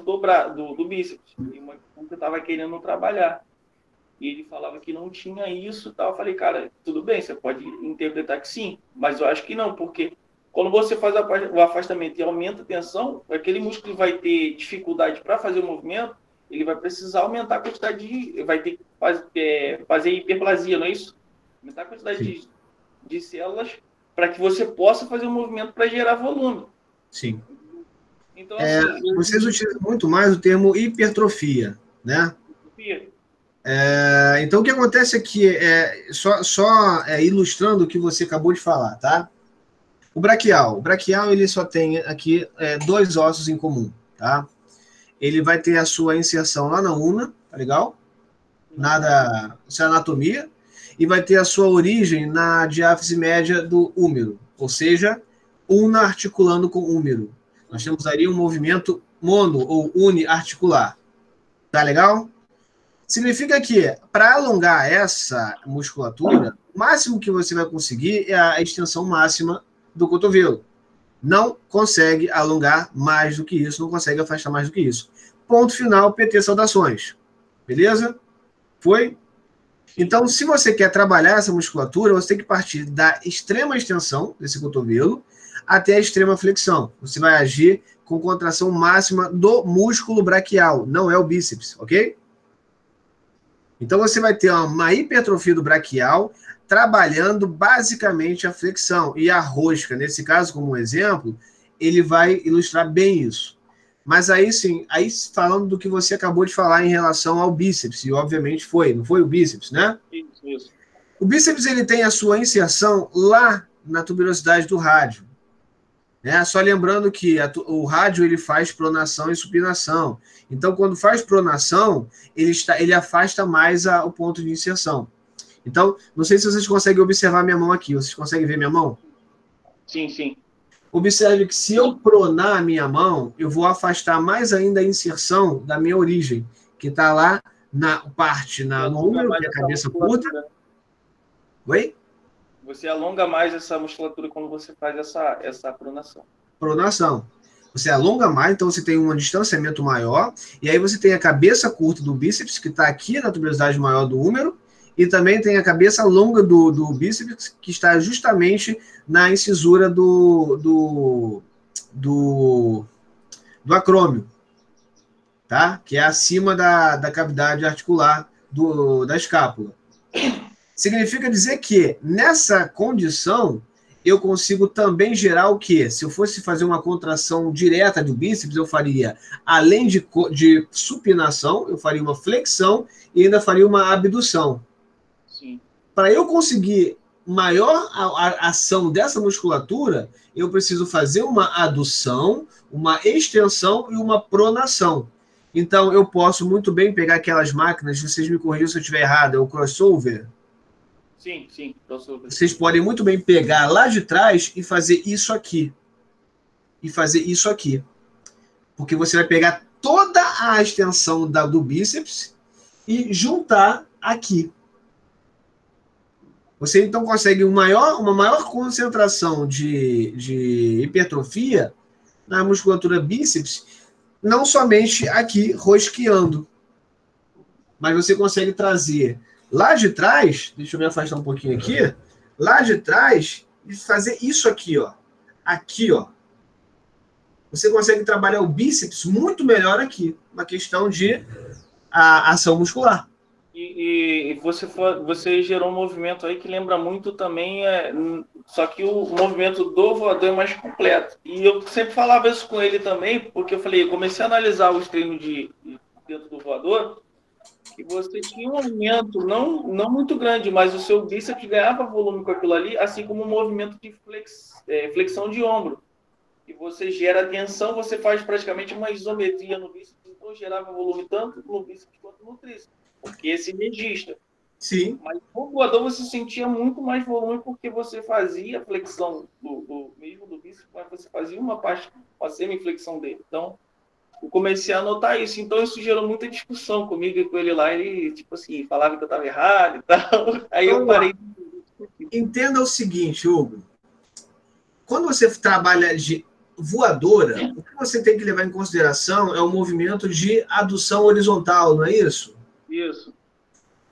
do bíceps. E uma questão que eu estava querendo trabalhar. E ele falava que não tinha isso e tal. Eu falei, cara, tudo bem, você pode interpretar que sim, mas eu acho que não, porque quando você faz o afastamento e aumenta a tensão, aquele músculo que vai ter dificuldade para fazer o movimento, ele vai precisar aumentar a quantidade vai ter que fazer hiperplasia, não é isso? Aumentar a quantidade de células para que você possa fazer o movimento para gerar volume. Sim. Então, assim... Vocês utilizam muito mais o termo hipertrofia, né? Hipertrofia. Então, o que acontece aqui ilustrando o que você acabou de falar, tá? O braquial ele só tem aqui dois ossos em comum, tá? Ele vai ter a sua inserção lá na ulna, tá legal? Isso é anatomia, e vai ter a sua origem na diáfise média do húmero, ou seja, ulna articulando com húmero. Nós temos ali um movimento mono ou uniarticular, tá legal? Significa que, para alongar essa musculatura, o máximo que você vai conseguir é a extensão máxima do cotovelo. Não consegue alongar mais do que isso, não consegue afastar mais do que isso. Ponto final, PT saudações. Beleza? Foi? Então, se você quer trabalhar essa musculatura, você tem que partir da extrema extensão desse cotovelo até a extrema flexão. Você vai agir com contração máxima do músculo braquial, não é o bíceps, ok? Então, você vai ter uma hipertrofia do braquial trabalhando basicamente a flexão. E a rosca, nesse caso, como um exemplo, ele vai ilustrar bem isso. Mas aí sim, falando do que você acabou de falar em relação ao bíceps, e obviamente não foi o bíceps, né? Isso. O bíceps ele tem a sua inserção lá na tuberosidade do rádio. Né? Só lembrando que o rádio ele faz pronação e supinação. Então, quando faz pronação, ele afasta mais o ponto de inserção. Então, não sei se vocês conseguem observar minha mão aqui. Vocês conseguem ver minha mão? Sim. Observe que se eu pronar a minha mão, eu vou afastar mais ainda a inserção da minha origem, que está lá na parte no húmero, que é a cabeça curta. Oi? Você alonga mais essa musculatura quando você faz essa pronação. Pronação. Você alonga mais, então você tem um distanciamento maior, e aí você tem a cabeça curta do bíceps, que está aqui na tuberosidade maior do húmero, e também tem a cabeça longa do bíceps, que está justamente na incisura do acrômio, tá? Que é acima da cavidade articular da escápula. Significa dizer que, nessa condição, eu consigo também gerar o quê? Se eu fosse fazer uma contração direta do bíceps, eu faria, além de supinação, eu faria uma flexão e ainda faria uma abdução. Para eu conseguir maior ação dessa musculatura, eu preciso fazer uma adução, uma extensão e uma pronação. Então, eu posso muito bem pegar aquelas máquinas, vocês me corrigam se eu estiver errado, é o crossover? Sim, crossover. Vocês podem muito bem pegar lá de trás e fazer isso aqui. Porque você vai pegar toda a extensão do bíceps e juntar aqui. Você então consegue uma maior concentração de hipertrofia na musculatura bíceps, não somente aqui rosqueando, mas você consegue trazer lá de trás, deixa eu me afastar um pouquinho aqui, lá de trás e fazer isso aqui, ó. Aqui, ó. Você consegue trabalhar o bíceps muito melhor aqui, uma questão de ação muscular. E você gerou um movimento aí que lembra muito também, só que o movimento do voador é mais completo. E eu sempre falava isso com ele também, porque eu comecei a analisar os treinos dentro do voador, que você tinha um aumento, não muito grande, mas o seu bíceps ganhava volume com aquilo ali, assim como o movimento de flexão de ombro. E você gera tensão, você faz praticamente uma isometria no bíceps, então gerava volume tanto no bíceps quanto no tríceps. Porque esse registra. Sim. Mas no voador você sentia muito mais volume porque você fazia a flexão mesmo do bíceps, mas você fazia uma semiflexão dele. Então, eu comecei a notar isso. Então, isso gerou muita discussão comigo e com ele lá. Ele, tipo assim, falava que eu estava errado e tal. Aí eu parei. Entenda o seguinte, Hugo. Quando você trabalha voadora, o que você tem que levar em consideração é o movimento de adução horizontal, não é isso? Isso.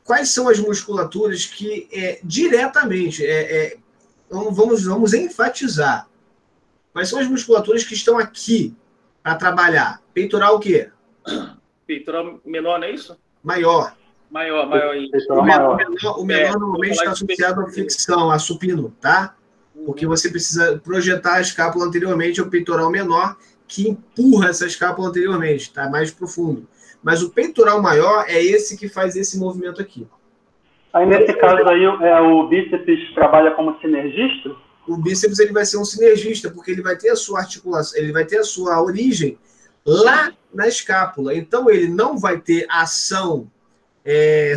Quais são as musculaturas que diretamente, vamos enfatizar, quais são as musculaturas que estão aqui para trabalhar? Peitoral o quê? Peitoral menor, não é isso? Maior. Maior. O menor normalmente está associado à flexão. flexão, a supino, tá? Porque você precisa projetar a escápula anteriormente ao peitoral menor, que empurra essa escápula anteriormente, tá? Mais profundo. Mas o peitoral maior é esse que faz esse movimento aqui. Aí, nesse caso aí, o bíceps trabalha como sinergista? O bíceps ele vai ser um sinergista, porque ele vai ter a sua articulação, ele vai ter a sua origem lá na escápula. Então, ele não vai ter ação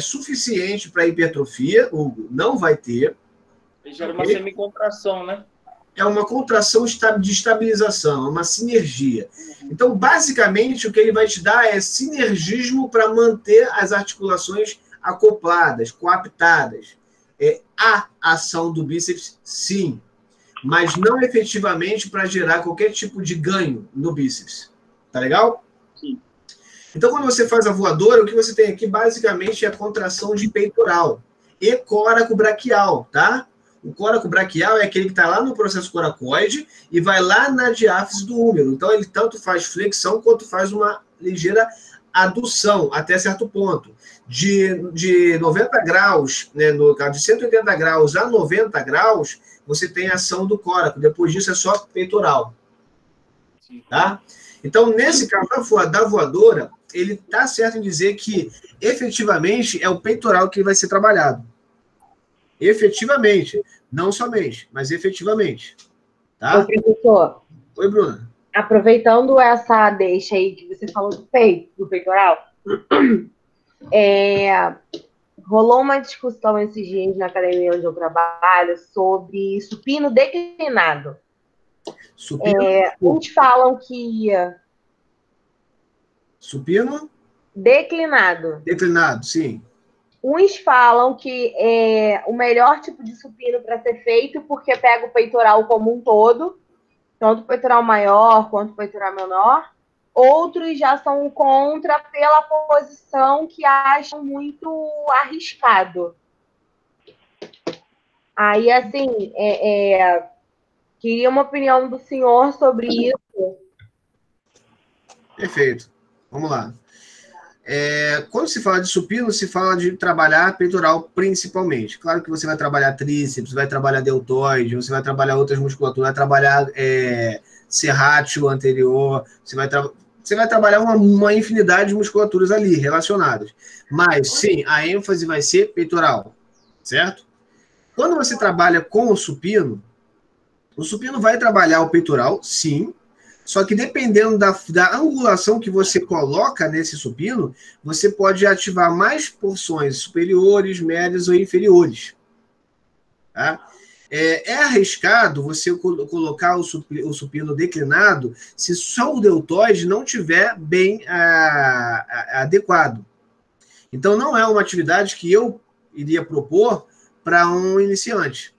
suficiente para hipertrofia, Hugo, não vai ter. Ele gera uma semicontração, né? É uma contração de estabilização, uma sinergia. Então, basicamente, o que ele vai te dar é sinergismo para manter as articulações acopladas, coaptadas. A ação do bíceps, sim, mas não efetivamente para gerar qualquer tipo de ganho no bíceps. Tá legal? Sim. Então, quando você faz a voadora, o que você tem aqui, basicamente, é a contração de peitoral e córaco braquial, tá? O córaco braquial é aquele que está lá no processo coracoide e vai lá na diáfise do úmero. Então, ele tanto faz flexão quanto faz uma ligeira adução, até certo ponto. De 90 graus, né, no caso de 180 graus a 90 graus, você tem a ação do córaco. Depois disso, é só peitoral. Tá? Então, nesse caso da voadora, ele está certo em dizer que, efetivamente, é o peitoral que vai ser trabalhado. Efetivamente. Não somente, mas efetivamente. Tá? Ô, professor. Oi, Bruna. Aproveitando essa deixa aí que você falou do peito, do peitoral, rolou uma discussão esses dias na academia onde eu trabalho sobre supino declinado. Supino? Uns falam que... Supino? Declinado. Declinado, sim. Uns falam que é o melhor tipo de supino para ser feito porque pega o peitoral como um todo, tanto o peitoral maior quanto o peitoral menor. Outros já são contra pela posição que acham muito arriscado. Aí, assim, queria uma opinião do senhor sobre isso. Perfeito. Vamos lá. Quando se fala de supino, se fala de trabalhar peitoral principalmente. Claro que você vai trabalhar tríceps, vai trabalhar deltoide, você vai trabalhar outras musculaturas, vai trabalhar serrátil anterior, você vai trabalhar uma infinidade de musculaturas ali relacionadas. Mas, sim, a ênfase vai ser peitoral, certo? Quando você trabalha com o supino vai trabalhar o peitoral, sim, só que dependendo da angulação que você coloca nesse supino, você pode ativar mais porções superiores, médias ou inferiores. Tá? É arriscado você colocar o supino declinado se só o deltoide não tiver bem adequado. Então, não é uma atividade que eu iria propor para um iniciante.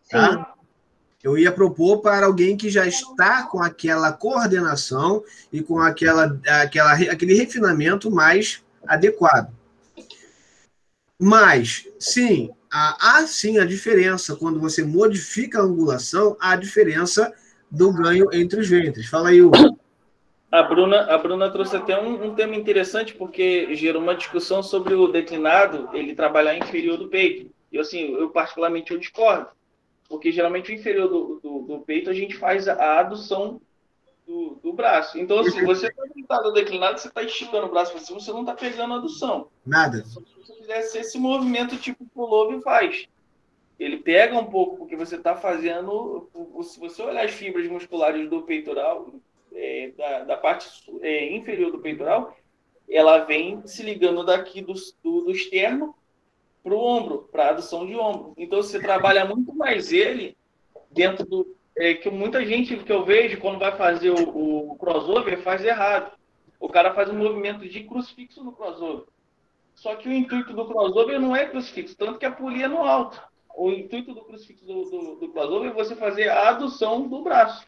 Tá? Sim. Eu ia propor para alguém que já está com aquela coordenação e com aquele refinamento mais adequado. Mas, sim, há sim a diferença. Quando você modifica a angulação, há a diferença do ganho entre os ventres. Fala aí, Hugo. A Bruna trouxe até um tema interessante, porque gerou uma discussão sobre o declinado, ele trabalhar inferior do peito. E assim, eu particularmente eu discordo. Porque geralmente o inferior do peito a gente faz a adução do braço. Então, se você está deitado ou declinado, você está esticando o braço para cima, você não está pegando a adução. Nada. Se você fizesse esse movimento tipo pullover, faz. Ele pega um pouco, porque você está fazendo... Se você olhar as fibras musculares do peitoral, da parte inferior do peitoral, ela vem se ligando daqui do externo para o ombro, para a adução de ombro. Então, você trabalha muito mais ele dentro do... que muita gente que eu vejo, quando vai fazer o crossover, faz errado. O cara faz um movimento de crucifixo no crossover. Só que o intuito do crossover não é crucifixo, tanto que a polia é no alto. O intuito do crucifixo do crossover é você fazer a adução do braço.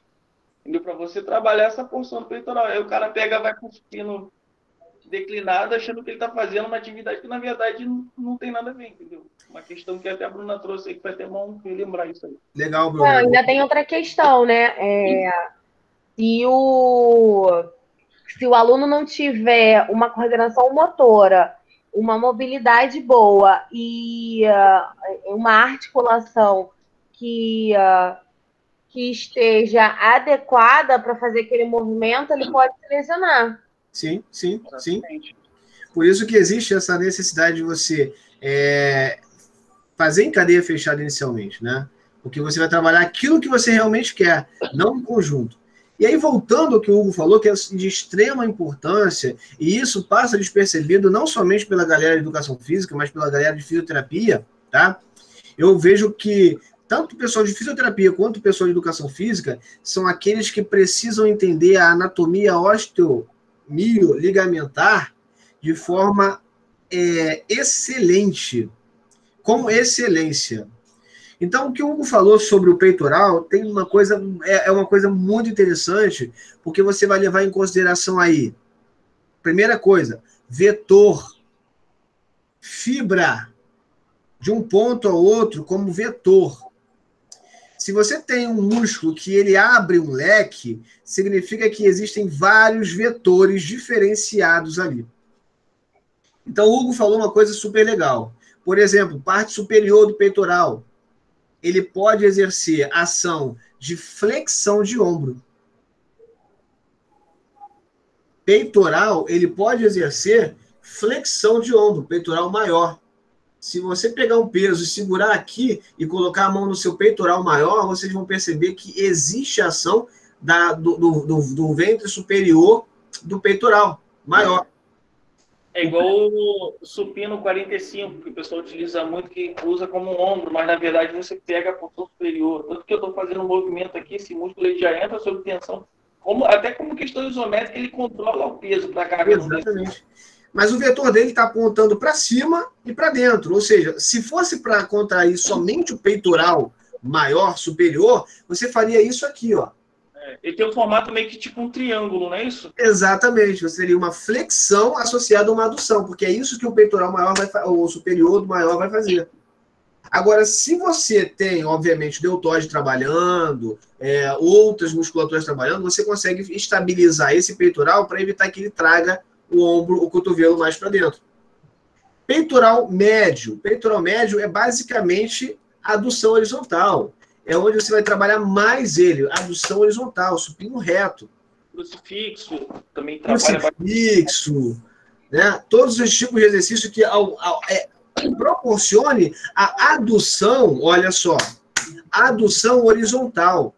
entendeu? Para você trabalhar essa porção do peitoral. Aí o cara pega, vai com o supino declinado, achando que ele está fazendo uma atividade que, na verdade, não tem nada a ver, entendeu? Uma questão que até a Bruna trouxe aí, que vai ter bom lembrar isso aí. Legal, Não, Bruno. ainda tem outra questão, né? Se o, se o aluno não tiver uma coordenação motora, uma mobilidade boa e uma articulação que, que esteja adequada para fazer aquele movimento, ele pode se lesionar. Sim, sim, sim. Exatamente. Por isso que existe essa necessidade de você fazer em cadeia fechada inicialmente, né? Porque você vai trabalhar aquilo que você realmente quer, não em conjunto. E aí, voltando ao que o Hugo falou, que é de extrema importância, e isso passa despercebido não somente pela galera de educação física, mas pela galera de fisioterapia, tá? Eu vejo que tanto o pessoal de fisioterapia quanto o pessoal de educação física são aqueles que precisam entender a anatomia osteomiolligamentar de forma excelente, com excelência. Então, o que o Hugo falou sobre o peitoral tem uma coisa, uma coisa muito interessante, porque você vai levar em consideração aí, primeira coisa, vetor, fibra, de um ponto ao outro como vetor. Se você tem um músculo que ele abre um leque, significa que existem vários vetores diferenciados ali. Então, o Hugo falou uma coisa super legal. Por exemplo, parte superior do peitoral, ele pode exercer ação de flexão de ombro. Peitoral, ele pode exercer flexão de ombro, peitoral maior. Se você pegar um peso e segurar aqui e colocar a mão no seu peitoral maior, vocês vão perceber que existe ação do ventre superior do peitoral maior. É igual o supino 45, que o pessoal utiliza muito, que usa como um ombro, mas na verdade você pega a porção superior. Tanto que eu estou fazendo um movimento aqui, esse músculo ele já entra sob tensão, até como questão isométrica, ele controla o peso para a carga. Exatamente. Mas o vetor dele está apontando para cima e para dentro. Ou seja, se fosse para contrair somente o peitoral maior, superior, você faria isso aqui, ó. Ele tem um formato meio que tipo um triângulo, não é isso? Exatamente. Você teria uma flexão associada a uma adução, porque é isso que o peitoral maior o superior do maior vai fazer. Agora, se você tem, obviamente, deltoide trabalhando, outras musculaturas trabalhando, você consegue estabilizar esse peitoral para evitar que ele traga o ombro, o cotovelo mais para dentro. Peitoral médio. Peitoral médio é basicamente adução horizontal. É onde você vai trabalhar mais ele. Adução horizontal, supino reto. Crucifixo também trabalha. Crucifixo, né? Todos os tipos de exercício que proporcione a adução, olha só, adução horizontal.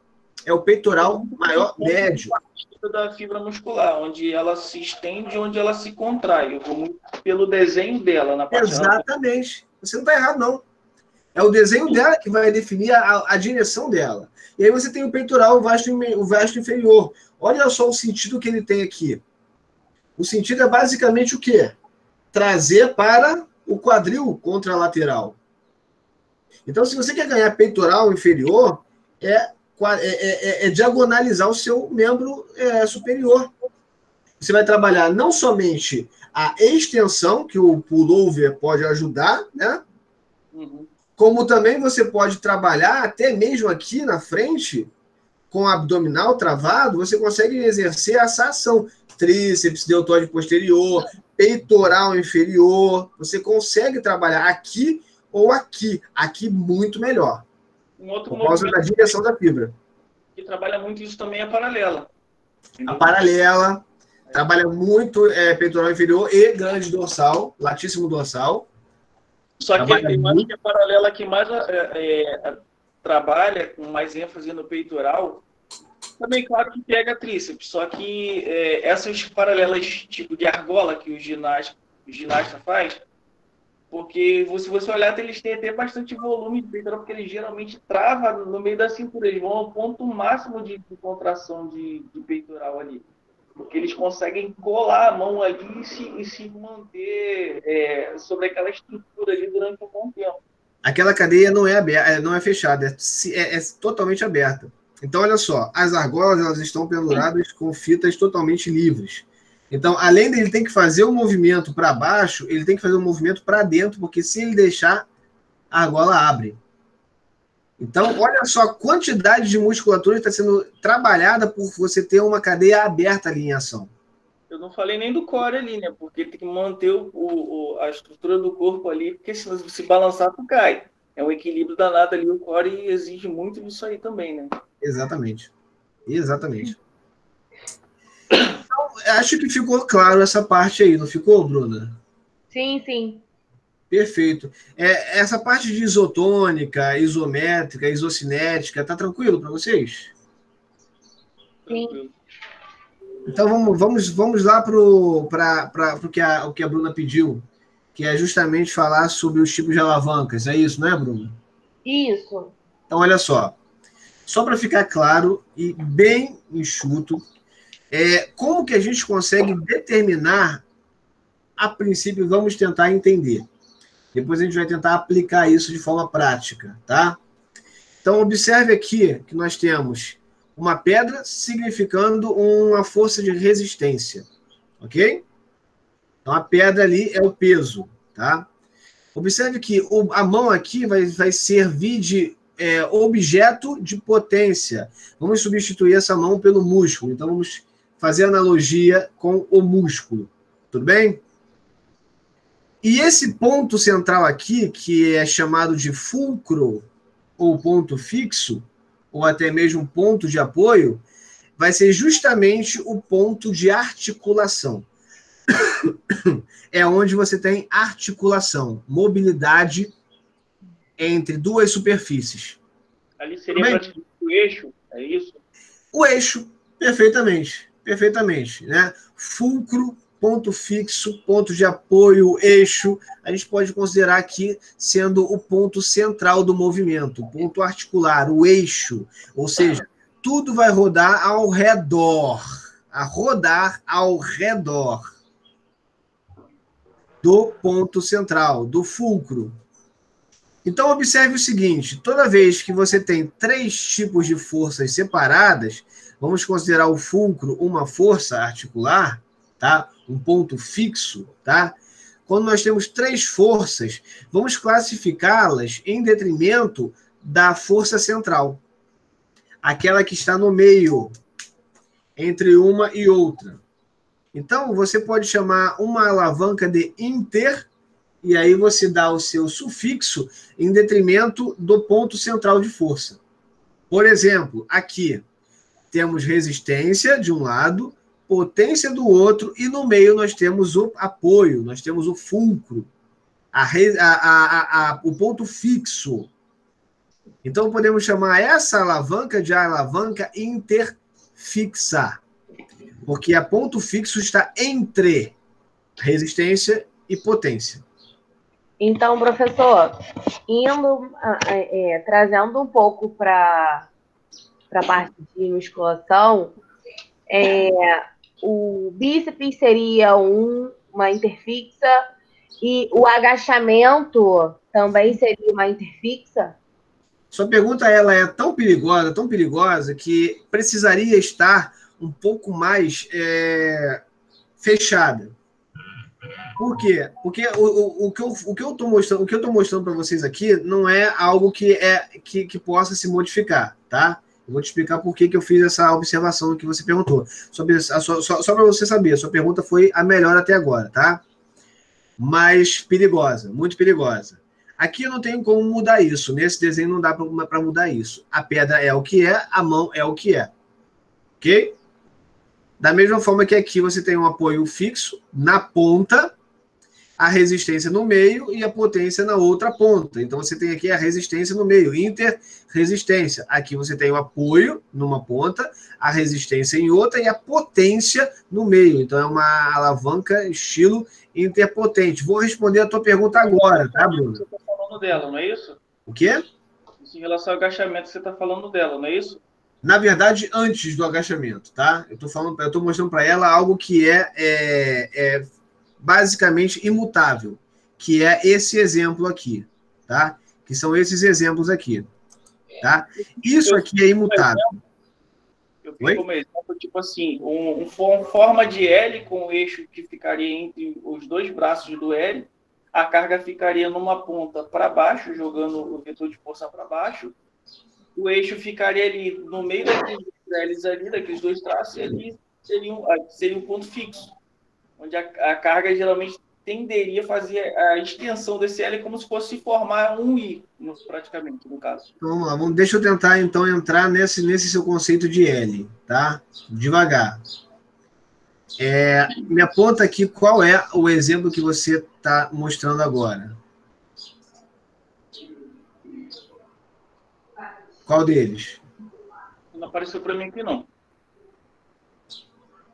É o peitoral maior médio. Da fibra muscular, onde ela se estende, onde ela se contrai. Eu vou muito pelo desenho dela na parte. Exatamente. Você não está errado, não. É o desenho dela que vai definir a direção dela. E aí você tem o peitoral, o vasto inferior. Olha só o sentido que ele tem aqui. O sentido é basicamente o quê? Trazer para o quadril contralateral. Então, se você quer ganhar peitoral inferior, diagonalizar o seu membro superior. Você vai trabalhar não somente a extensão, que o pullover pode ajudar, né? Uhum. Como também você pode trabalhar até mesmo aqui na frente, com o abdominal travado, você consegue exercer essa ação. Tríceps, deltoide posterior, peitoral inferior. Você consegue trabalhar aqui ou aqui. Aqui muito melhor. Um outro por causa da direção da fibra. Que trabalha muito isso também é a paralela. A paralela trabalha muito peitoral inferior e grande dorsal, latíssimo dorsal. Só que eu acho que a paralela que mais trabalha, com mais ênfase no peitoral, também, claro, que pega tríceps. Só que essas paralelas tipo de argola que o ginasta faz, porque se você olhar, eles têm até bastante volume de peitoral, porque eles geralmente travam no meio da cintura. Eles vão ao ponto máximo de contração de peitoral ali. Porque eles conseguem colar a mão ali e se manter sobre aquela estrutura ali durante um bom tempo. Aquela cadeia não é aberta, não é fechada, é totalmente aberta. Então, olha só, as argolas elas estão penduradas com fitas totalmente livres. Então, além dele ter que fazer o movimento para baixo, ele tem que fazer o movimento para dentro, porque se ele deixar, a argola abre. Então, olha só a quantidade de musculatura que está sendo trabalhada por você ter uma cadeia aberta ali em ação. Eu não falei nem do core ali, né? Porque tem que manter a estrutura do corpo ali, porque se balançar, tu cai. É um equilíbrio danado ali, o core exige muito disso aí também, né? Exatamente. Exatamente. Então, acho que ficou claro essa parte aí, não ficou, Bruna? Sim, sim. Perfeito. Essa parte de isotônica, isométrica, isocinética, tá tranquilo para vocês? Tranquilo. Então vamos lá para o que a Bruna pediu, que é justamente falar sobre os tipos de alavancas. É isso, não é, Bruna? Isso. Então, olha só. Só para ficar claro e bem enxuto, como que a gente consegue determinar, a princípio, vamos tentar entender. Depois a gente vai tentar aplicar isso de forma prática, tá? Então, observe aqui que nós temos uma pedra significando uma força de resistência, ok? Então, a pedra ali é o peso, tá? Observe que a mão aqui vai servir de objeto de potência. Vamos substituir essa mão pelo músculo. Então, vamos fazer analogia com o músculo. Tudo bem? E esse ponto central aqui, que é chamado de fulcro, ou ponto fixo, ou até mesmo ponto de apoio, vai ser justamente o ponto de articulação. É onde você tem articulação, mobilidade entre duas superfícies. Ali seria praticamente o eixo, é isso? O eixo, perfeitamente, perfeitamente, né? Fulcro, ponto fixo, ponto de apoio, eixo, a gente pode considerar aqui sendo o ponto central do movimento, o ponto articular, o eixo, ou seja, tudo vai rodar ao redor, do ponto central, do fulcro. Então, observe o seguinte, toda vez que você tem 3 tipos de forças separadas, vamos considerar o fulcro uma força articular, tá? Um ponto fixo, tá? Quando nós temos 3 forças, vamos classificá-las em detrimento da força central, aquela que está no meio, entre uma e outra. Então, você pode chamar uma alavanca de inter, e aí você dá o seu sufixo em detrimento do ponto central de força. Por exemplo, aqui temos resistência de um lado, potência do outro, e no meio nós temos o apoio, nós temos o fulcro, o ponto fixo. Então, podemos chamar essa alavanca de alavanca interfixa, porque a ponto fixo está entre resistência e potência. Então, professor, trazendo um pouco para a parte de musculação, o bíceps seria uma interfixa e o agachamento também seria uma interfixa? Sua pergunta ela é tão perigosa, que precisaria estar um pouco mais fechada. Por quê? Porque o que eu estou mostrando para vocês aqui não é algo que possa se modificar, tá? Eu vou te explicar por que eu fiz essa observação que você perguntou. Só para você saber, a sua pergunta foi a melhor até agora, tá? Mas perigosa, muito perigosa. Aqui eu não tenho como mudar isso. Nesse desenho não dá para mudar isso. A pedra é o que é, a mão é o que é. Ok? Da mesma forma que aqui você tem um apoio fixo na ponta, a resistência no meio e a potência na outra ponta. Então, você tem aqui a resistência no meio, interresistência. Aqui você tem o apoio numa ponta, a resistência em outra e a potência no meio. Então, é uma alavanca estilo interpotente. Vou responder a tua pergunta agora, tá, Bruno? Você está falando dela, não é isso? O quê? Em relação ao agachamento, você está falando dela, não é isso? Na verdade, antes do agachamento, tá? Eu estou mostrando para ela algo que é basicamente imutável, que é esse exemplo aqui, tá? Que são esses exemplos aqui, tá? Isso aqui é imutável. fiz como exemplo, tipo assim, uma forma de L com o eixo que ficaria entre os dois braços do L, a carga ficaria numa ponta para baixo, jogando o vetor de força para baixo, o eixo ficaria ali no meio daqueles L's ali, daqueles dois traços, e ali seria um ponto fixo, onde a carga geralmente tenderia a fazer a extensão desse L como se fosse formar um I, praticamente, no caso. Então, vamos lá, deixa eu tentar, então, entrar nesse seu conceito de L, tá? Devagar. Me aponta aqui qual é o exemplo que você está mostrando agora. Qual deles? Não apareceu para mim aqui, não.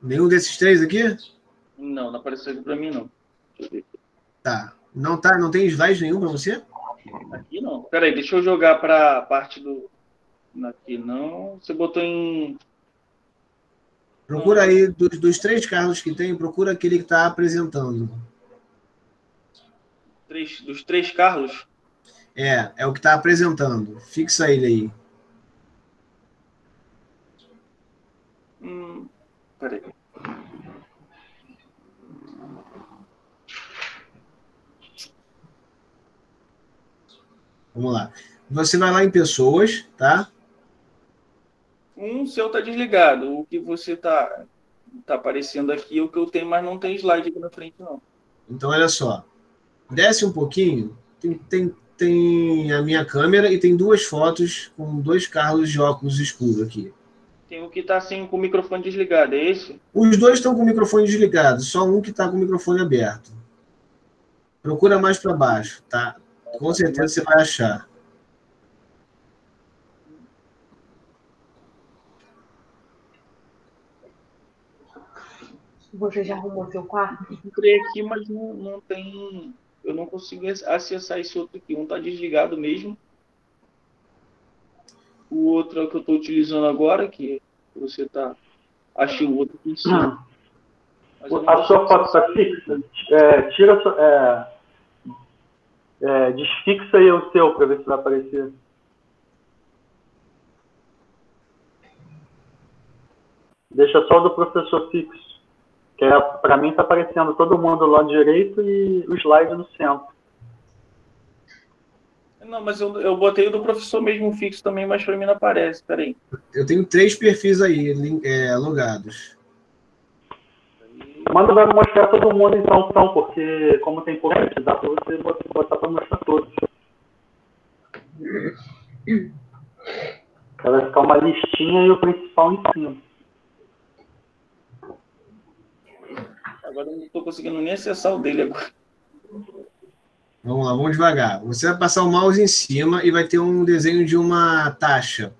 Nenhum desses três aqui? Não apareceu aqui para mim, não. Deixa eu ver. Tá. Não tem slide nenhum para você? Aqui não. Peraí, deixa eu jogar para a parte do... Aqui não. Você botou em... Procura aí, dos três carros que tem, procura aquele que está apresentando. Dos três carros? É o que está apresentando. Fixa ele aí. Peraí. Vamos lá. Você vai lá em pessoas, tá? O seu tá desligado. O que você tá aparecendo aqui é o que eu tenho, mas não tem slide aqui na frente, não. Então, olha só. Desce um pouquinho. Tem a minha câmera e tem duas fotos com dois carros de óculos escuros aqui. Tem o que tá assim com o microfone desligado, é esse? Os dois estão com o microfone desligado, só um que está com o microfone aberto. Procura mais para baixo, tá? Com certeza você vai achar. Você já arrumou seu quarto? Entrei aqui, mas não tem... Eu não consigo acessar esse outro aqui. Um tá desligado mesmo. O outro é o que eu estou utilizando agora, que você tá... Achei o outro aqui em cima. A sua foto está fixa? Desfixa aí o seu para ver se vai aparecer. Deixa só o do professor fixo. Que para mim está aparecendo todo mundo do lado direito e o slide no centro. Não, mas eu botei o do professor mesmo fixo também, mas para mim não aparece. Peraí. Eu tenho 3 perfis aí, logados. Manda vai mostrar todo mundo então, porque como tem pouco, dá para você botar para mostrar todos. Vai ficar uma listinha e o principal em cima. Agora eu não estou conseguindo nem acessar o dele agora. Vamos lá, vamos devagar. Você vai passar o mouse em cima e vai ter um desenho de uma taxa.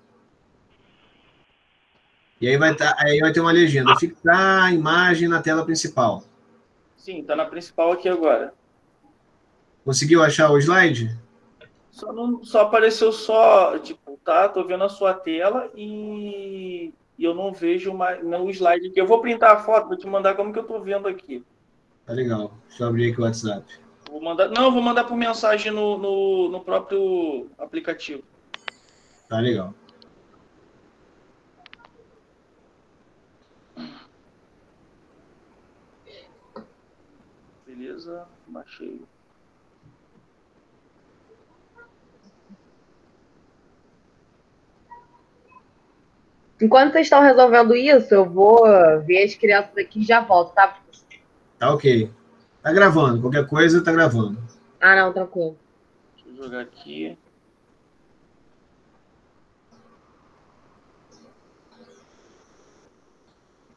E aí vai ter uma legenda. Fixar a imagem na tela principal. Sim, está na principal aqui agora. Conseguiu achar o slide? Só apareceu só, tipo, tá? Tô vendo a sua tela e eu não vejo mais o slide aqui. Eu vou printar a foto, vou te mandar como que eu tô vendo aqui. Tá legal. Deixa eu abrir aqui o WhatsApp. Vou mandar por mensagem no próprio aplicativo. Tá legal. Beleza, baixei. Enquanto vocês estão resolvendo isso, eu vou ver as crianças aqui e já volto, tá? Tá ok. Tá gravando. Qualquer coisa, tá gravando. Ah, não, tranquilo. Deixa eu jogar aqui.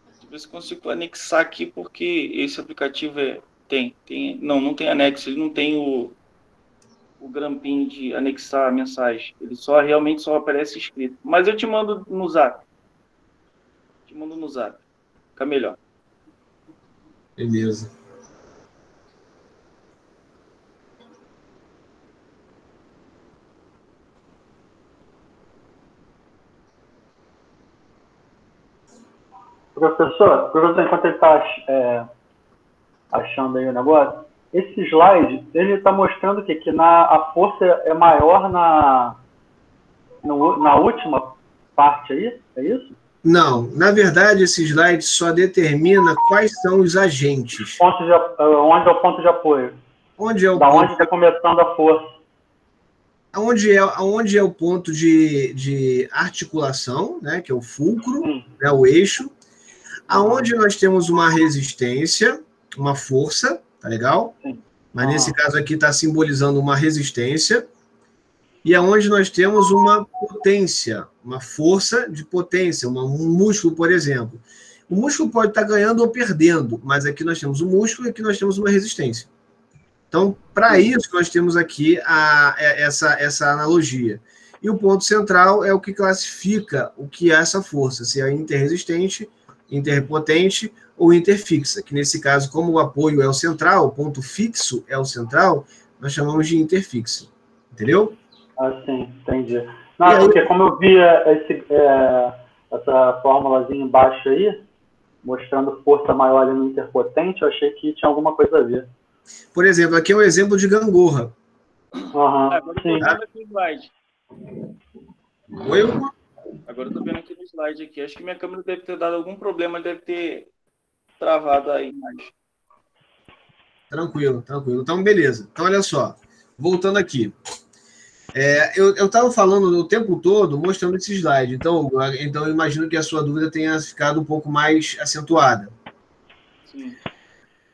Deixa eu ver se consigo anexar aqui, porque esse aplicativo não tem anexo, ele não tem o grampinho de anexar a mensagem. Ele realmente só aparece escrito. Mas eu te mando no Zap. Fica melhor. Beleza. Professor, enquanto ele está achando aí o negócio, esse slide, ele está mostrando que a força é maior na última parte aí? É isso? Não, na verdade, esse slide só determina quais são os agentes. Onde é o ponto de apoio? Onde é o Da ponto, onde está começando a força? onde é o ponto de articulação, né, que é o fulcro, né, o eixo. Aonde nós temos uma resistência, uma força, tá legal? Sim. Mas nesse caso aqui está simbolizando uma resistência. E aonde nós temos uma potência, uma força de potência, um músculo, por exemplo. O músculo pode estar ganhando ou perdendo, mas aqui nós temos um músculo e aqui nós temos uma resistência. Então, para isso, nós temos aqui essa analogia. E o ponto central é o que classifica o que é essa força, se é interresistente, interpotente ou interfixa, que nesse caso, como o apoio é o central, o ponto fixo é o central, nós chamamos de interfixa. Entendeu? Ah, sim, entendi. Não, porque como eu vi essa formulazinha embaixo aí, mostrando força maior ali no interpotente, eu achei que tinha alguma coisa a ver. Por exemplo, aqui é um exemplo de gangorra. Agora eu tô vendo aqui no slide. Oi, Hugo? Agora eu tô vendo aqui no slide aqui. Acho que minha câmera deve ter dado algum problema, deve ter travado a imagem. Tranquilo, tranquilo. Então, beleza. Então, olha só. Voltando aqui. Eu estava falando o tempo todo mostrando esse slide. Então, eu imagino que a sua dúvida tenha ficado um pouco mais acentuada. Sim.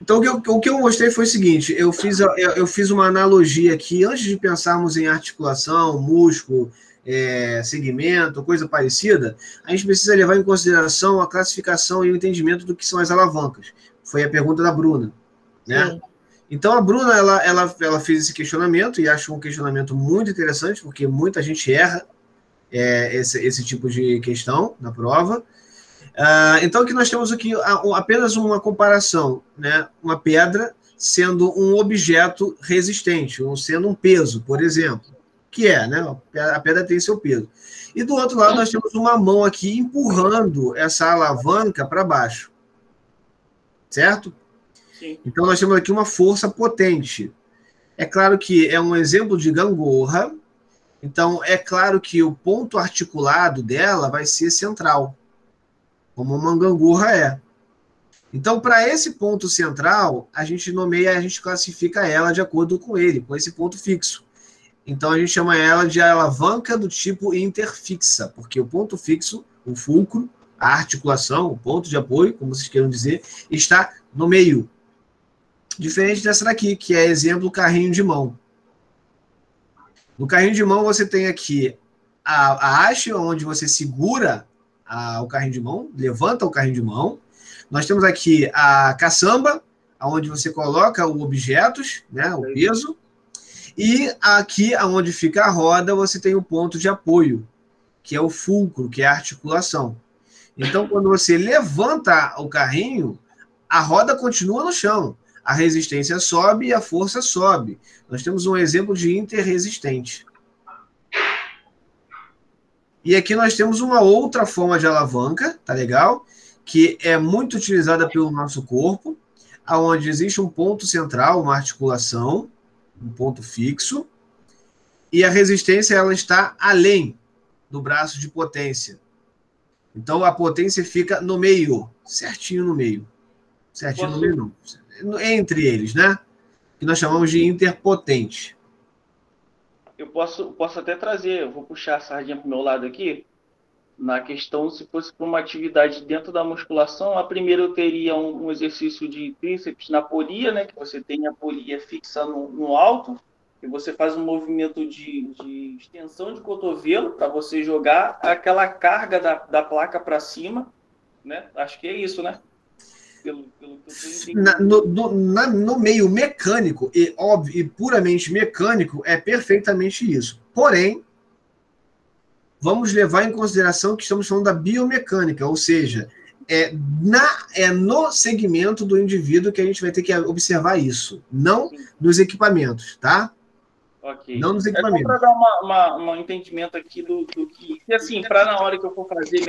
Então, o que eu mostrei foi o seguinte: eu fiz uma analogia aqui, antes de pensarmos em articulação, músculo, segmento, coisa parecida, a gente precisa levar em consideração a classificação e o entendimento do que são as alavancas. Foi a pergunta da Bruna, né? Sim. Então, a Bruna, ela fez esse questionamento, e acho um questionamento muito interessante, porque muita gente erra esse tipo de questão na prova. Então, aqui nós temos aqui apenas uma comparação, né? Uma pedra sendo um objeto resistente, ou sendo um peso, por exemplo, que né? A pedra tem seu peso. E do outro lado, nós temos uma mão aqui empurrando essa alavanca para baixo. Certo? Sim. Então, nós temos aqui uma força potente. É claro que é um exemplo de gangorra. Então, é claro que o ponto articulado dela vai ser central, como uma gangorra é. Então, para esse ponto central, a gente classifica ela de acordo com ele, com esse ponto fixo. Então, a gente chama ela de alavanca do tipo interfixa, porque o ponto fixo, o fulcro, a articulação, o ponto de apoio, como vocês queiram dizer, está no meio. Diferente dessa daqui, que é exemplo carrinho de mão. No carrinho de mão, você tem aqui a haste, onde você segura o carrinho de mão, levanta o carrinho de mão. Nós temos aqui a caçamba, onde você coloca os objetos, né, o peso. E aqui, onde fica a roda, você tem o ponto de apoio, que é o fulcro, que é a articulação. Então, quando você levanta o carrinho, a roda continua no chão. A resistência sobe e a força sobe. Nós temos um exemplo de interresistente. E aqui nós temos uma outra forma de alavanca, tá legal? Que é muito utilizada pelo nosso corpo, onde existe um ponto central, uma articulação, um ponto fixo, e a resistência ela está além do braço de potência. Então a potência fica no meio, certinho no meio. Certinho no meio, não. Entre eles, né? Que nós chamamos de interpotente. Eu posso até trazer, eu vou puxar a sardinha para o meu lado aqui, na questão, se fosse para uma atividade dentro da musculação, a primeira eu teria um exercício de tríceps na polia, né, que você tem a polia fixa no alto, e você faz um movimento de extensão de cotovelo para você jogar aquela carga da placa para cima, né? Acho que é isso, né? Pelo que eu entendi. No meio mecânico, óbvio, e puramente mecânico, é perfeitamente isso. Porém, vamos levar em consideração que estamos falando da biomecânica, ou seja, no segmento do indivíduo que a gente vai ter que observar isso, não nos equipamentos, tá? Ok. Não nos equipamentos. Para dar um entendimento aqui do que... E assim, para na hora que eu for fazer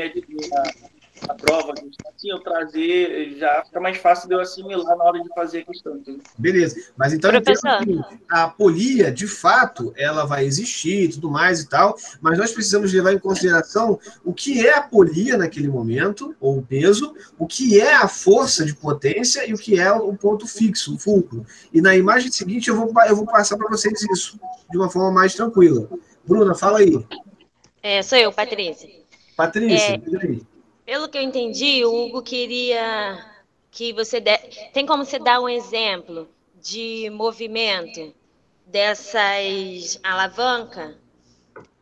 a prova, assim, eu trazer, já fica mais fácil de eu assimilar na hora de fazer a questão. Entendeu? Beleza. Mas então entenda que a apolia, de fato, ela vai existir e tudo mais e tal, mas nós precisamos levar em consideração o que é a apolia naquele momento, ou o peso, o que é a força de potência e o que é o ponto fixo, o fulcro. E na imagem seguinte eu vou passar para vocês isso de uma forma mais tranquila. Bruna, fala aí. Sou eu, Patrícia. Patrícia, diga aí. Pelo que eu entendi, o Hugo queria que você tem como você dar um exemplo de movimento dessas alavancas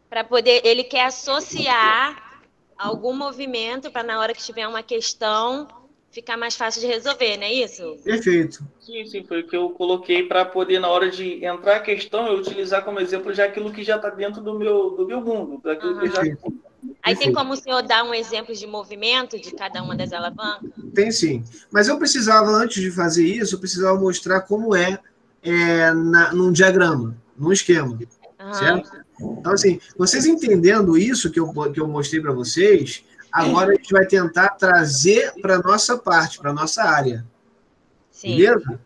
para poder, ele quer associar algum movimento para na hora que tiver uma questão ficar mais fácil de resolver, não é isso? Perfeito. Sim, foi o que eu coloquei para poder, na hora de entrar a questão, eu utilizar como exemplo já aquilo que já está dentro do meu mundo, daquilo que eu já... Aí tem como o senhor dar um exemplo de movimento de cada uma das alavancas? Tem sim. Mas eu precisava, antes de fazer isso, eu precisava mostrar como num diagrama, num esquema. Certo? Então, assim, vocês entendendo isso que eu mostrei para vocês, agora a gente vai tentar trazer para a nossa parte, para a nossa área. Sim. Beleza?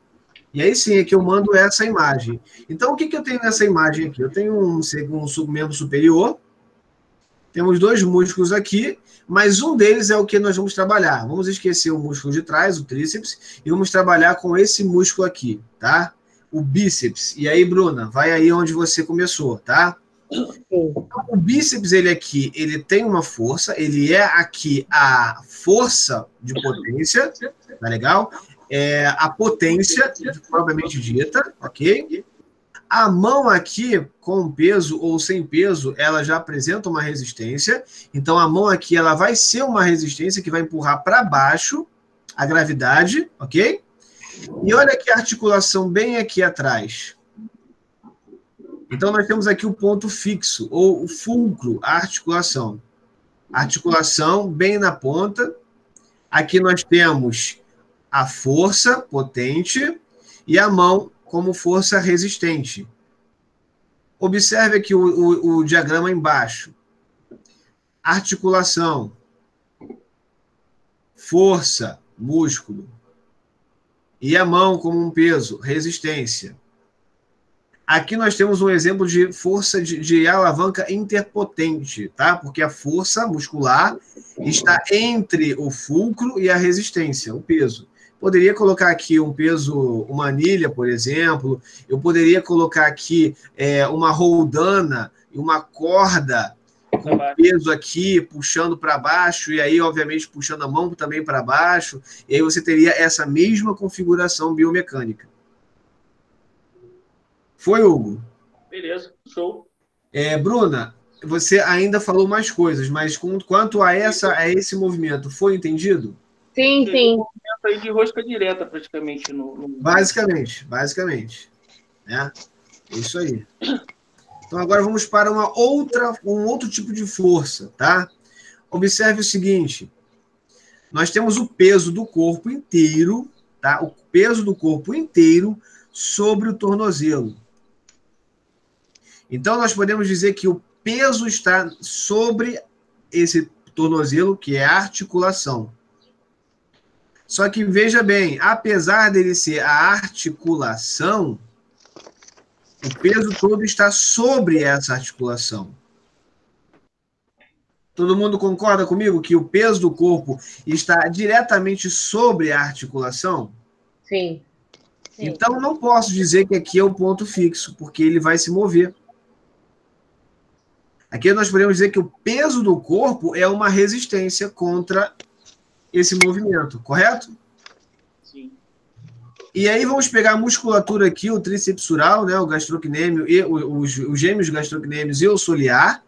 E aí sim é que eu mando essa imagem. Então, o que eu tenho nessa imagem aqui? Eu tenho um membro superior, temos dois músculos aqui, mas um deles é o que nós vamos trabalhar. Vamos esquecer o músculo de trás, o tríceps, e vamos trabalhar com esse músculo aqui, tá? O bíceps. E aí, Bruna, vai aí onde você começou, tá? Então, o bíceps, ele tem uma força, ele é aqui a força de potência, tá legal? É a potência, propriamente dita, ok? A mão aqui, com peso ou sem peso, ela já apresenta uma resistência. Então, a mão aqui, ela vai ser uma resistência que vai empurrar para baixo a gravidade, ok? E olha aqui a articulação bem aqui atrás. Então, nós temos aqui o ponto fixo, ou o fulcro, a articulação. Articulação bem na ponta. Aqui nós temos a força potente e a mão como força resistente. Observe aqui o diagrama embaixo. Articulação, força, músculo. E a mão como um peso, resistência. Aqui nós temos um exemplo de força de alavanca interpotente, tá? Porque a força muscular está entre o fulcro e a resistência, o peso. Poderia colocar aqui um peso, uma anilha, por exemplo. Eu poderia colocar aqui uma roldana e uma corda com peso aqui, puxando para baixo, e aí, obviamente, puxando a mão também para baixo. E aí você teria essa mesma configuração biomecânica. Foi, Hugo? Beleza, show. Bruna, você ainda falou mais coisas, mas quanto a esse movimento, foi entendido? Sim. Um movimento aí de rosca direta, praticamente. Basicamente. Né? Isso aí. Então, agora vamos para um outro tipo de força, tá? Observe o seguinte. Nós temos o peso do corpo inteiro, tá? O peso do corpo inteiro sobre o tornozelo. Então, nós podemos dizer que o peso está sobre esse tornozelo, que é a articulação. Só que, veja bem, apesar dele ser a articulação, o peso todo está sobre essa articulação. Todo mundo concorda comigo que o peso do corpo está diretamente sobre a articulação? Sim. Então, não posso dizer que aqui é o ponto fixo, porque ele vai se mover. Aqui nós podemos dizer que o peso do corpo é uma resistência contra esse movimento, correto? Sim. E aí vamos pegar a musculatura aqui, o tríceps sural, né, o gastrocnêmio, e os gêmeos gastrocnêmios e o solear,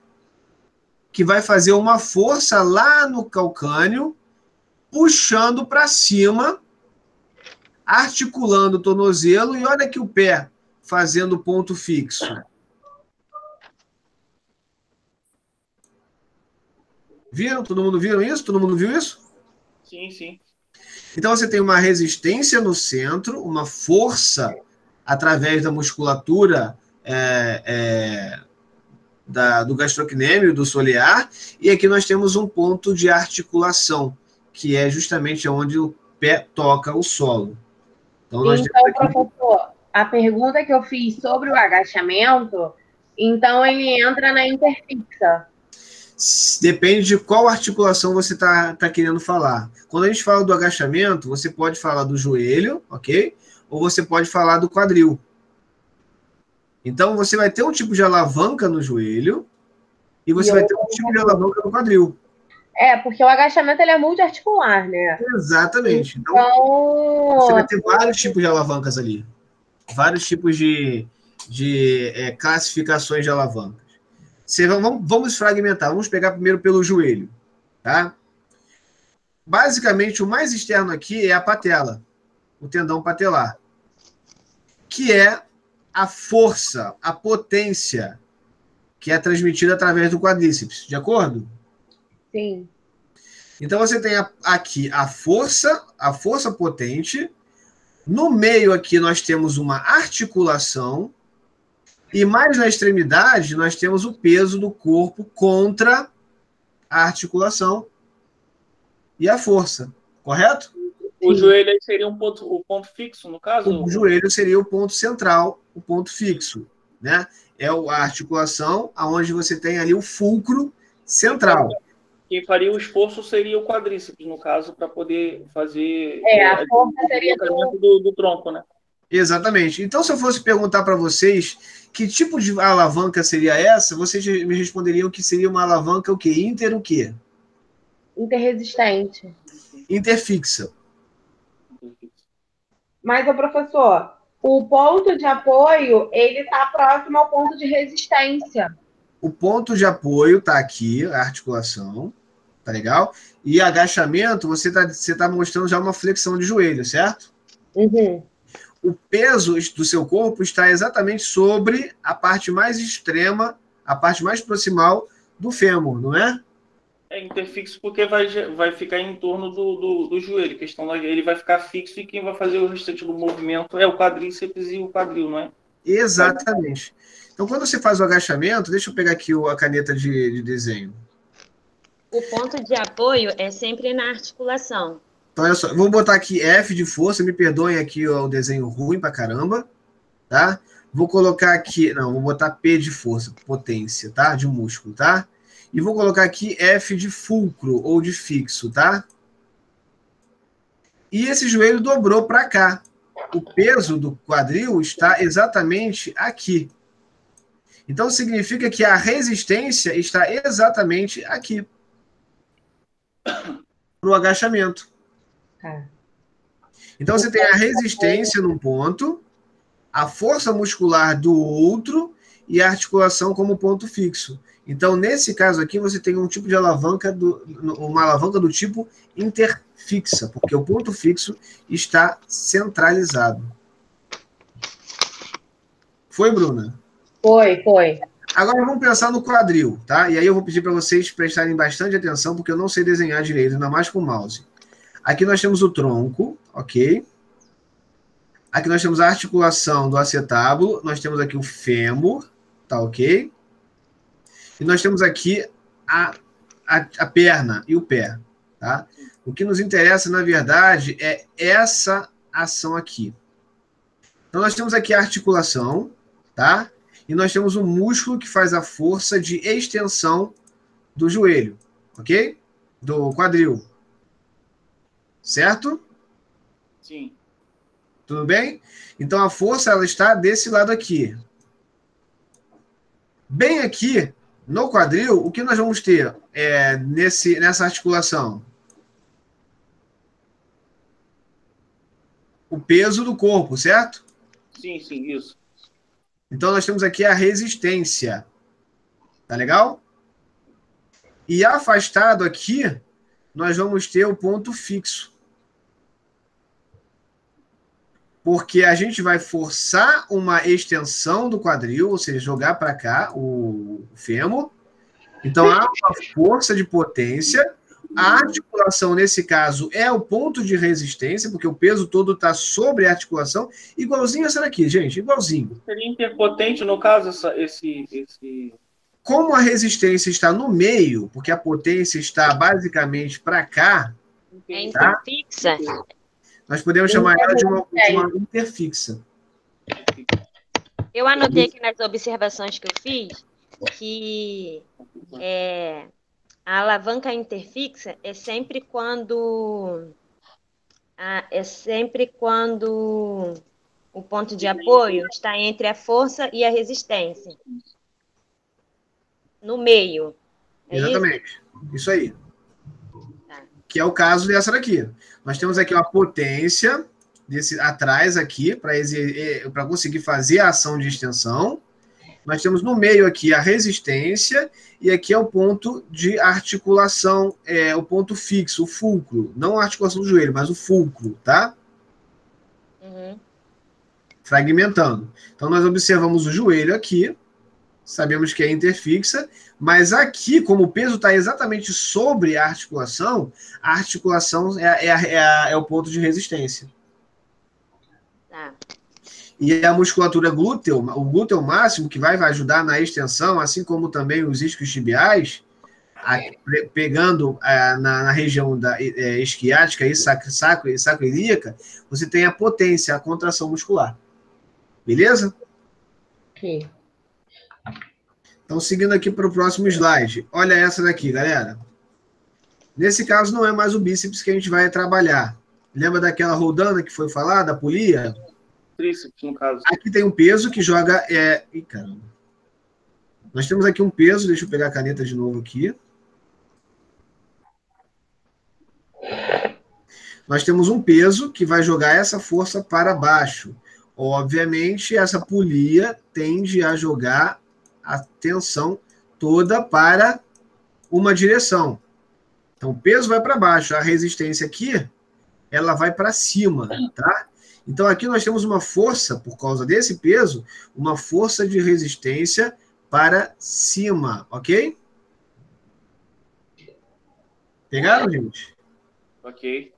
que vai fazer uma força lá no calcâneo, puxando para cima, articulando o tornozelo, e olha aqui o pé fazendo ponto fixo. Viram? Todo mundo viu isso? Todo mundo viu isso? Sim. Então, você tem uma resistência no centro, uma força através da musculatura do gastrocnêmio, do solear, e aqui nós temos um ponto de articulação, que é justamente onde o pé toca o solo. Então, professor, a pergunta que eu fiz sobre o agachamento, então ele entra na interfixa. Depende de qual articulação você tá querendo falar. Quando a gente fala do agachamento, você pode falar do joelho, ok? Ou você pode falar do quadril. Então, você vai ter um tipo de alavanca no joelho e você vai ter um tipo de alavanca no quadril. Porque o agachamento ele é multiarticular, né? Exatamente. Então, você vai ter vários tipos de alavancas ali. Vários tipos de classificações de alavancas. Vamos fragmentar. Vamos pegar primeiro pelo joelho. Tá? Basicamente, o mais externo aqui é a patela, o tendão patelar, que é a força, a potência que é transmitida através do quadríceps. De acordo? Sim. Então, você tem aqui a força potente. No meio aqui, nós temos uma articulação. E mais na extremidade, nós temos o peso do corpo contra a articulação e a força. Correto? O joelho aí seria o ponto fixo, no caso? O joelho seria o ponto central, o ponto fixo. Né? É a articulação onde você tem ali o fulcro central. Quem faria o esforço seria o quadríceps, no caso, para poder fazer a força seria do tronco, né? Exatamente. Então, se eu fosse perguntar para vocês que tipo de alavanca seria essa, vocês me responderiam que seria uma alavanca o quê? O quê? Interresistente. Interfixa. Mas, professor, o ponto de apoio, ele está próximo ao ponto de resistência. O ponto de apoio está aqui, a articulação, tá legal? E agachamento, você tá mostrando já uma flexão de joelho, certo? Uhum. O peso do seu corpo está exatamente sobre a parte mais extrema, a parte mais proximal do fêmur, não é? É interfixo porque vai ficar em torno do joelho. Ele vai ficar fixo e quem vai fazer o restante do movimento é o quadríceps e o quadril, não é? Exatamente. Então, quando você faz o agachamento, deixa eu pegar aqui a caneta de desenho. O ponto de apoio é sempre na articulação. Então, olha só, vou botar aqui F de força, me perdoem aqui o desenho ruim pra caramba, tá? Vou colocar aqui, não, vou botar P de força, potência, tá? De músculo, tá? E vou colocar aqui F de fulcro ou de fixo, tá? E esse joelho dobrou para cá. O peso do quadril está exatamente aqui. Então, significa que a resistência está exatamente aqui. Para o agachamento. Então, você tem a resistência num ponto, a força muscular do outro e a articulação como ponto fixo. Então, nesse caso aqui, você tem um tipo de alavanca, uma alavanca do tipo interfixa, porque o ponto fixo está centralizado. Foi, Bruna? Foi. Agora vamos pensar no quadril, tá? E aí eu vou pedir para vocês prestarem bastante atenção, porque eu não sei desenhar direito, ainda mais com o mouse. Aqui nós temos o tronco, ok? Aqui nós temos a articulação do acetábulo, nós temos aqui o fêmur, tá ok? E nós temos aqui a perna e o pé, tá? O que nos interessa, na verdade, é essa ação aqui. Então, nós temos aqui a articulação, tá? E nós temos o músculo que faz a força de extensão do joelho, ok? Do quadril. Certo? Sim. Tudo bem? Então, a força, ela está desse lado aqui. Bem aqui, no quadril, o que nós vamos ter nessa articulação? O peso do corpo, certo? Sim, isso. Então, nós temos aqui a resistência. Tá legal? E afastado aqui, nós vamos ter o ponto fixo. Porque a gente vai forçar uma extensão do quadril, ou seja, jogar para cá o fêmur. Então, há uma força de potência. A articulação, nesse caso, é o ponto de resistência, porque o peso todo está sobre a articulação. Igualzinho essa daqui, gente, igualzinho. Seria interpotente, no caso, Como a resistência está no meio, porque a potência está basicamente para cá, É interfixa? Nós podemos chamar ela de uma interfixa. Eu anotei aqui nas observações que eu fiz que a alavanca interfixa é sempre quando o ponto de apoio está entre a força e a resistência. No meio. Exatamente. Isso aí. Tá. Que é o caso dessa daqui. Nós temos aqui uma potência atrás aqui para conseguir fazer a ação de extensão. Nós temos no meio aqui a resistência e aqui é o ponto de articulação, o ponto fixo, o fulcro. Não a articulação do joelho, mas o fulcro, tá? Uhum. Fragmentando. Então, nós observamos o joelho aqui, sabemos que é interfixa, mas aqui, como o peso está exatamente sobre a articulação é o ponto de resistência. Tá. E a musculatura glúteo, o glúteo máximo, que vai ajudar na extensão, assim como também os isquiotibiais, pegando na região isquiática e sacroiliaca, você tem a potência, a contração muscular. Beleza? Ok. Então, seguindo aqui para o próximo slide. Olha essa daqui, galera. Nesse caso, não é mais o bíceps que a gente vai trabalhar. Lembra daquela rodana que foi falada, a polia? Tríceps, no caso. Aqui tem um peso que joga... Ih, caramba. Nós temos aqui um peso, deixa eu pegar a caneta de novo aqui. Nós temos um peso que vai jogar essa força para baixo. Obviamente, essa polia tende a jogar a tensão toda para uma direção. Então, o peso vai para baixo, a resistência aqui, ela vai para cima, tá? Então, aqui nós temos uma força, por causa desse peso, uma força de resistência para cima, ok? Pegaram, gente? Ok.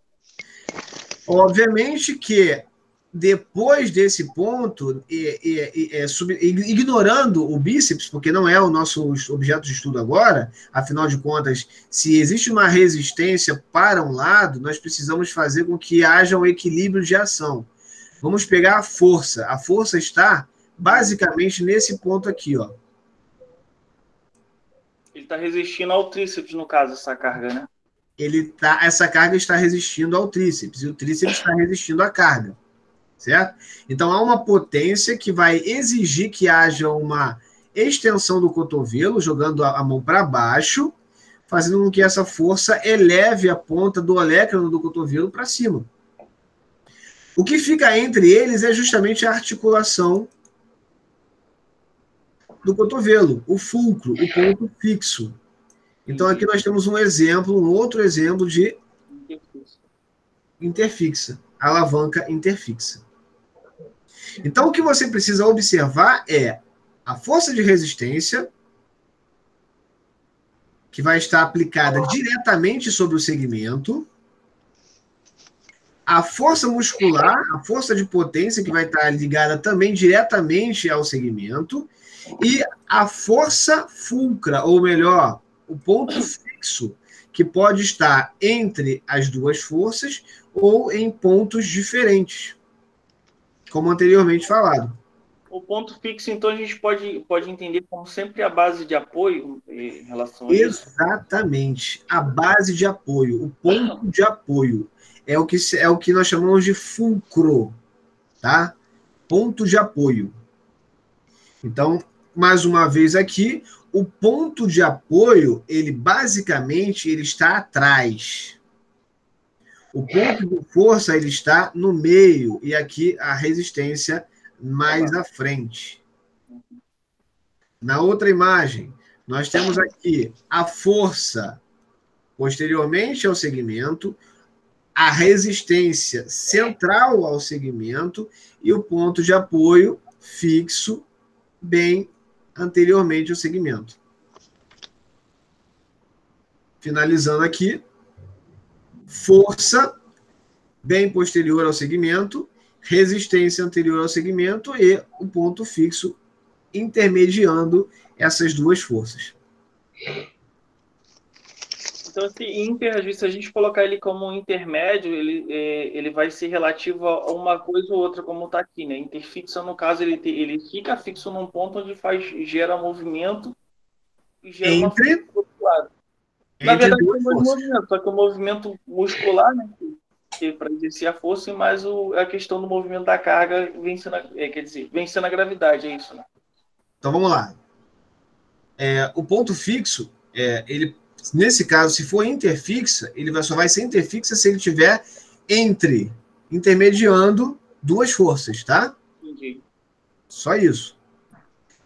Obviamente que depois desse ponto, ignorando o bíceps, porque não é o nosso objeto de estudo agora, afinal de contas, se existe uma resistência para um lado, nós precisamos fazer com que haja um equilíbrio de ação. Vamos pegar a força. A força está basicamente nesse ponto aqui, ó. Ele está resistindo ao tríceps, no caso, essa carga, né? Essa carga está resistindo ao tríceps, e o tríceps está resistindo à carga. Certo? Então, há uma potência que vai exigir que haja uma extensão do cotovelo, jogando a mão para baixo, fazendo com que essa força eleve a ponta do olecrano do cotovelo para cima. O que fica entre eles é justamente a articulação do cotovelo, o fulcro, o ponto fixo. Então, aqui nós temos um outro exemplo de interfixa, alavanca interfixa. Então, o que você precisa observar é a força de resistência, que vai estar aplicada diretamente sobre o segmento, a força muscular, a força de potência, que vai estar ligada também diretamente ao segmento, e a força fulcra, ou melhor, o ponto fixo, que pode estar entre as duas forças ou em pontos diferentes, como anteriormente falado. O ponto fixo, então, a gente pode entender como sempre a base de apoio em relação a isso? Exatamente. A base de apoio, o ponto de apoio. É o que nós chamamos de fulcro, tá? Ponto de apoio. Então, mais uma vez aqui, o ponto de apoio, ele basicamente está atrás. O ponto de força, ele está no meio, e aqui a resistência mais à frente. Na outra imagem, nós temos aqui a força posteriormente ao segmento, a resistência central ao segmento e o ponto de apoio fixo bem anteriormente ao segmento. Finalizando aqui, força bem posterior ao segmento, resistência anterior ao segmento e o ponto fixo intermediando essas duas forças. Então, se a gente colocar ele como um intermédio, ele vai ser relativo a uma coisa ou outra, como está aqui, né? Interfixa, no caso, ele fica fixo num ponto onde gera movimento e gera uma força Entre, do outro lado. Na entre verdade, duas tem dois forças. movimentos, só que o movimento muscular, né? Que é para exercer a força, e mais a questão do movimento da carga vencendo a gravidade, é isso, né? Então vamos lá. O ponto fixo, nesse caso, se for interfixa, só vai ser interfixa se ele estiver intermediando duas forças, tá? Entendi. Só isso.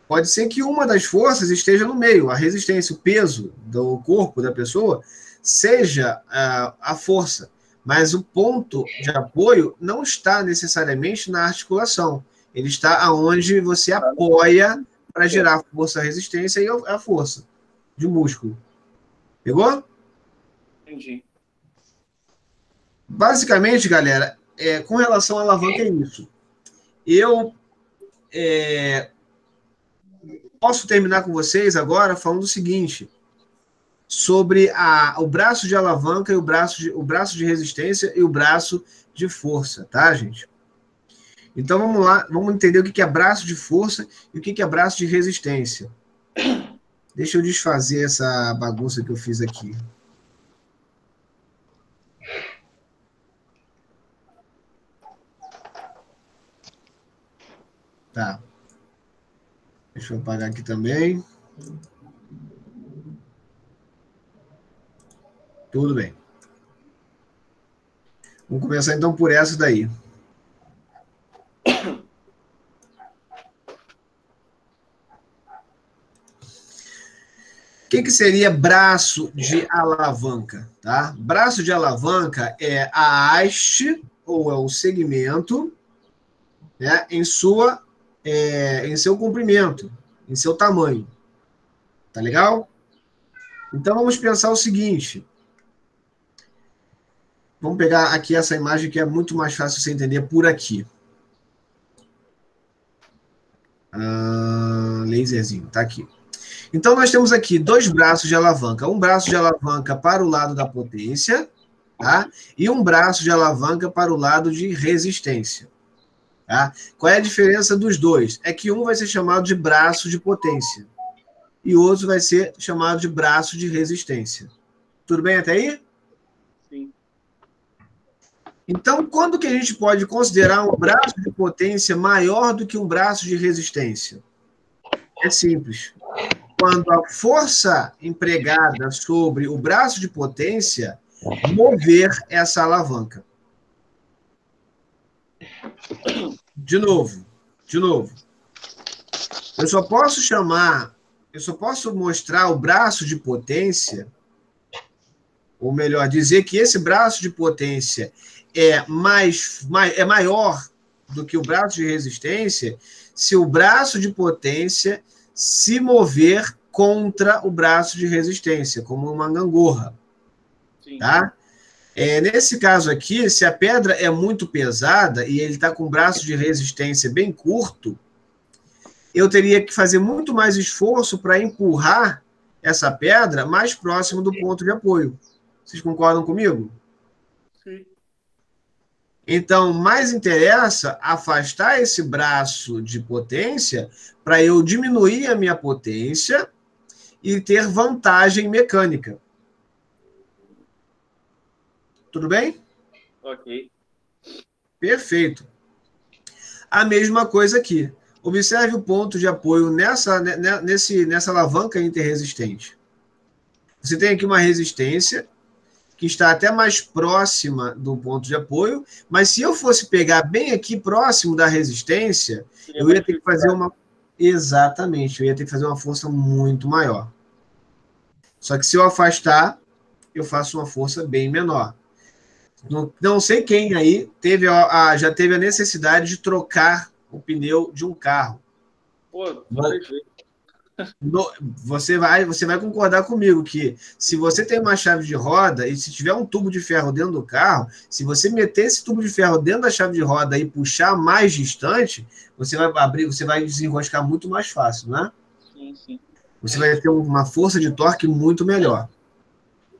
Pode ser que uma das forças esteja no meio, a resistência, o peso do corpo da pessoa seja a força, mas o ponto de apoio não está necessariamente na articulação. Ele está aonde você apoia para gerar força, resistência e a força de músculo. Pegou? Entendi. Basicamente, galera, com relação à alavanca é isso. Eu posso terminar com vocês agora falando o seguinte, sobre o braço de alavanca e o braço de resistência e o braço de força, tá, gente? Então vamos lá, vamos entender o que é braço de força e o que é braço de resistência. Deixa eu desfazer essa bagunça que eu fiz aqui. Tá. Deixa eu apagar aqui também. Tudo bem. Vamos começar então por essa daí. O que seria braço de alavanca? Tá? Braço de alavanca é a haste, ou é o segmento, né, em seu comprimento, em seu tamanho. Tá legal? Então vamos pensar o seguinte. Vamos pegar aqui essa imagem que é muito mais fácil você entender por aqui. Laserzinho, tá aqui. Então, nós temos aqui dois braços de alavanca. Um braço de alavanca para o lado da potência, tá? E um braço de alavanca para o lado de resistência. Tá? Qual é a diferença dos dois? É que um vai ser chamado de braço de potência e o outro vai ser chamado de braço de resistência. Tudo bem até aí? Sim. Então, quando que a gente pode considerar um braço de potência maior do que um braço de resistência? É simples. Quando a força empregada sobre o braço de potência mover essa alavanca. De novo. Eu só posso mostrar o braço de potência, ou melhor, dizer que esse braço de potência é maior do que o braço de resistência, se o braço de potência se mover contra o braço de resistência, como uma gangorra. Sim. Tá? Nesse caso aqui, se a pedra é muito pesada e ele está com o braço de resistência bem curto, eu teria que fazer muito mais esforço para empurrar essa pedra mais próximo do ponto de apoio. Vocês concordam comigo? Sim. Então, mais interessa afastar esse braço de potência para eu diminuir a minha potência e ter vantagem mecânica. Tudo bem? Ok. Perfeito. A mesma coisa aqui. Observe o ponto de apoio nessa alavanca interresistente. Você tem aqui uma resistência que está até mais próxima do ponto de apoio, mas se eu fosse pegar bem aqui próximo da resistência, eu ia ter que fazer uma... Exatamente, eu ia ter que fazer uma força muito maior. Só que se eu afastar, eu faço uma força bem menor. Não sei quem aí já teve a necessidade de trocar o pneu de um carro. Pô, você vai concordar comigo que se você tem uma chave de roda e se tiver um tubo de ferro dentro do carro, se você meter esse tubo de ferro dentro da chave de roda e puxar mais distante, você vai desenroscar muito mais fácil, não é? Sim. Você vai ter uma força de torque muito melhor.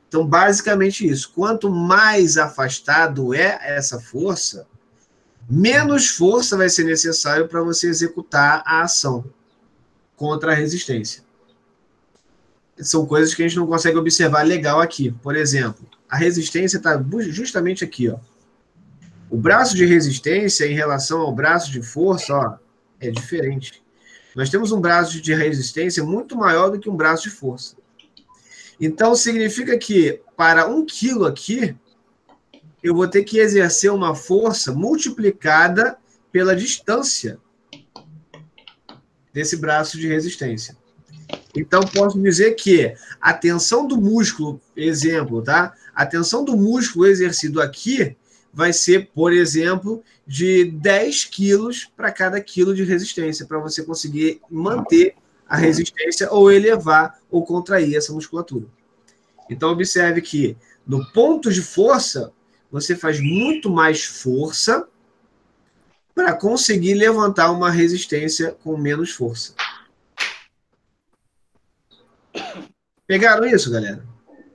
Então, basicamente isso. Quanto mais afastado é essa força, menos força vai ser necessário para você executar a ação contra a resistência. São coisas que a gente não consegue observar legal aqui. Por exemplo, a resistência está justamente aqui, ó. O braço de resistência em relação ao braço de força, ó, é diferente. Nós temos um braço de resistência muito maior do que um braço de força. Então, significa que para 1 quilo aqui, eu vou ter que exercer uma força multiplicada pela distância desse braço de resistência. Então, posso dizer que a tensão do músculo, exemplo, tá? A tensão do músculo exercido aqui vai ser, por exemplo, de 10 quilos para cada quilo de resistência, para você conseguir manter a resistência ou elevar ou contrair essa musculatura. Então, observe que no ponto de força, você faz muito mais força para conseguir levantar uma resistência com menos força. Pegaram isso, galera?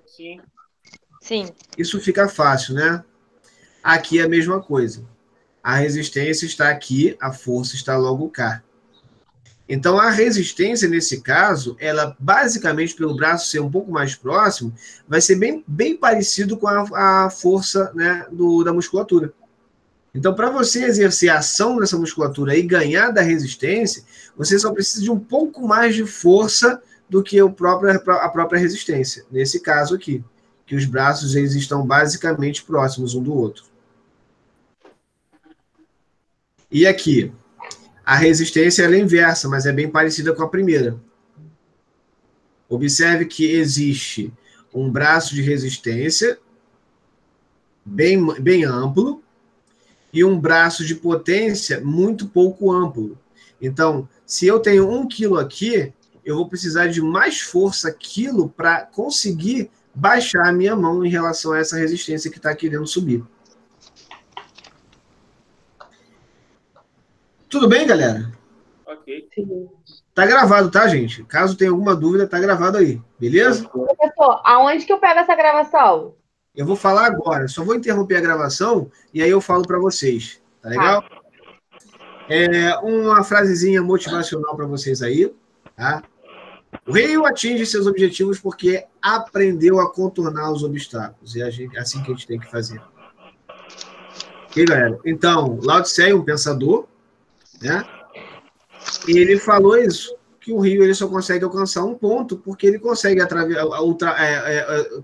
Sim. Sim. Isso fica fácil, né? Aqui é a mesma coisa. A resistência está aqui, a força está logo cá. Então, a resistência, nesse caso, ela, basicamente, pelo braço ser um pouco mais próximo, vai ser bem parecido com a força, né, da musculatura. Então, para você exercer a ação nessa musculatura e ganhar da resistência, você só precisa de um pouco mais de força do que a própria resistência. Nesse caso aqui, que os braços eles estão basicamente próximos um do outro. E aqui, a resistência ela é inversa, mas é bem parecida com a primeira. Observe que existe um braço de resistência bem amplo e um braço de potência muito pouco amplo. Então, se eu tenho 1 quilo aqui, eu vou precisar de mais força quilo para conseguir baixar a minha mão em relação a essa resistência que está querendo subir. Tudo bem, galera? Ok. Tá gravado, tá, gente? Caso tenha alguma dúvida, tá gravado aí, beleza? Professor, aonde que eu pego essa gravação? Eu vou falar agora, só vou interromper a gravação e aí eu falo para vocês, tá legal? Uma frasezinha motivacional para vocês aí, tá? O Rio atinge seus objetivos porque aprendeu a contornar os obstáculos. É assim que a gente tem que fazer. E galera, então, Lao Tse, um pensador, né? Ele falou isso, que o rio ele só consegue alcançar um ponto porque ele consegue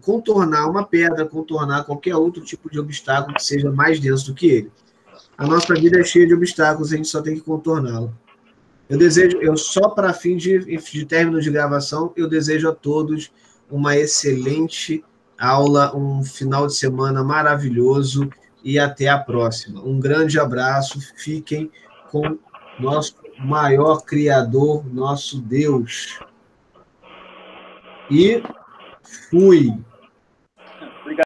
contornar uma pedra, contornar qualquer outro tipo de obstáculo que seja mais denso do que ele. A nossa vida é cheia de obstáculos, a gente só tem que contorná-lo. Só para fim de término de gravação, eu desejo a todos uma excelente aula, um final de semana maravilhoso e até a próxima. Um grande abraço, fiquem com nosso maior Criador, nosso Deus. E fui.